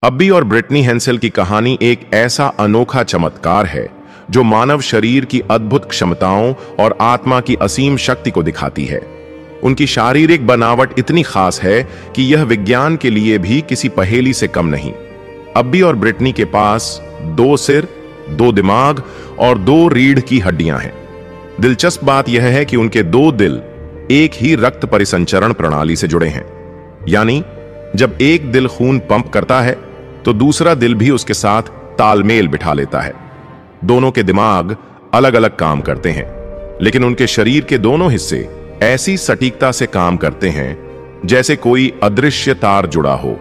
अब्बी और ब्रिटनी हेंसेल की कहानी एक ऐसा अनोखा चमत्कार है जो मानव शरीर की अद्भुत क्षमताओं और आत्मा की असीम शक्ति को दिखाती है। उनकी शारीरिक बनावट इतनी खास है कि यह विज्ञान के लिए भी किसी पहेली से कम नहीं। अब्बी और ब्रिटनी के पास 2 सिर, 2 दिमाग और 2 रीढ़ की हड्डियां हैं। दिलचस्प बात यह है कि उनके 2 दिल एक ही रक्त परिसंचरण प्रणाली से जुड़े हैं, यानी जब एक दिल खून पंप करता है तो दूसरा दिल भी उसके साथ तालमेल बिठा लेता है। दोनों के दिमाग अलग अलग काम करते हैं, लेकिन उनके शरीर के दोनों हिस्से ऐसी सटीकता से काम करते हैं जैसे कोई अदृश्य तार जुड़ा हो।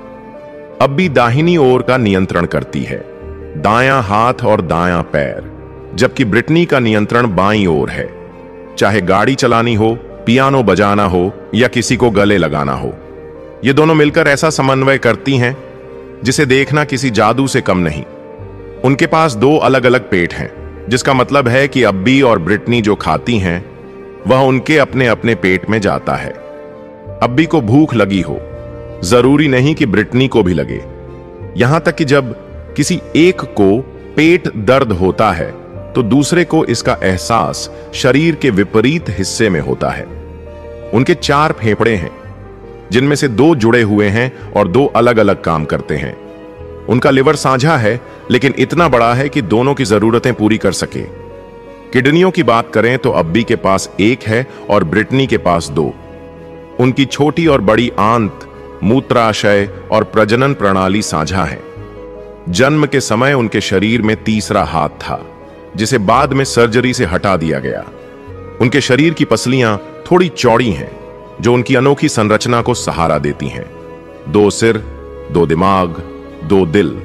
अब्बी दाहिनी ओर का नियंत्रण करती है, दायां हाथ और दायां पैर, जबकि ब्रिटनी का नियंत्रण बाईं ओर है। चाहे गाड़ी चलानी हो, पियानो बजाना हो या किसी को गले लगाना हो, ये दोनों मिलकर ऐसा समन्वय करती हैं जिसे देखना किसी जादू से कम नहीं। उनके पास 2 अलग अलग पेट हैं, जिसका मतलब है कि अब्बी और ब्रिटनी जो खाती हैं वह उनके अपने अपने पेट में जाता है। अब्बी को भूख लगी हो, जरूरी नहीं कि ब्रिटनी को भी लगे। यहां तक कि जब किसी एक को पेट दर्द होता है तो दूसरे को इसका एहसास शरीर के विपरीत हिस्से में होता है। उनके 4 फेफड़े हैं, जिनमें से 2 जुड़े हुए हैं और 2 अलग अलग काम करते हैं। उनका लिवर साझा है, लेकिन इतना बड़ा है कि दोनों की जरूरतें पूरी कर सके। किडनियों की बात करें तो अब्बी के पास 1 है और ब्रिटनी के पास 2। उनकी छोटी और बड़ी आंत, मूत्राशय और प्रजनन प्रणाली साझा है। जन्म के समय उनके शरीर में तीसरा हाथ था, जिसे बाद में सर्जरी से हटा दिया गया। उनके शरीर की पसलियां थोड़ी चौड़ी हैं, जो उनकी अनोखी संरचना को सहारा देती हैं। 2 सिर, 2 दिमाग, 2 दिल,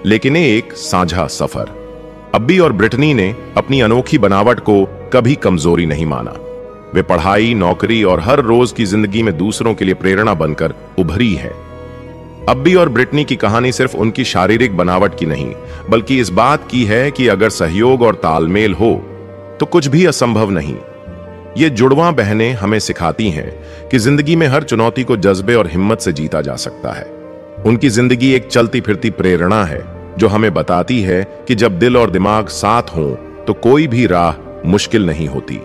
लेकिन एक साझा सफर। अब्बी और ब्रिटनी ने अपनी अनोखी बनावट को कभी कमजोरी नहीं माना। वे पढ़ाई, नौकरी और हर रोज की जिंदगी में दूसरों के लिए प्रेरणा बनकर उभरी है। अब्बी और ब्रिटनी की कहानी सिर्फ उनकी शारीरिक बनावट की नहीं, बल्कि इस बात की है कि अगर सहयोग और तालमेल हो तो कुछ भी असंभव नहीं। ये जुड़वां बहनें हमें सिखाती हैं कि जिंदगी में हर चुनौती को जज्बे और हिम्मत से जीता जा सकता है। उनकी जिंदगी एक चलती फिरती प्रेरणा है जो हमें बताती है कि जब दिल और दिमाग साथ हों तो कोई भी राह मुश्किल नहीं होती।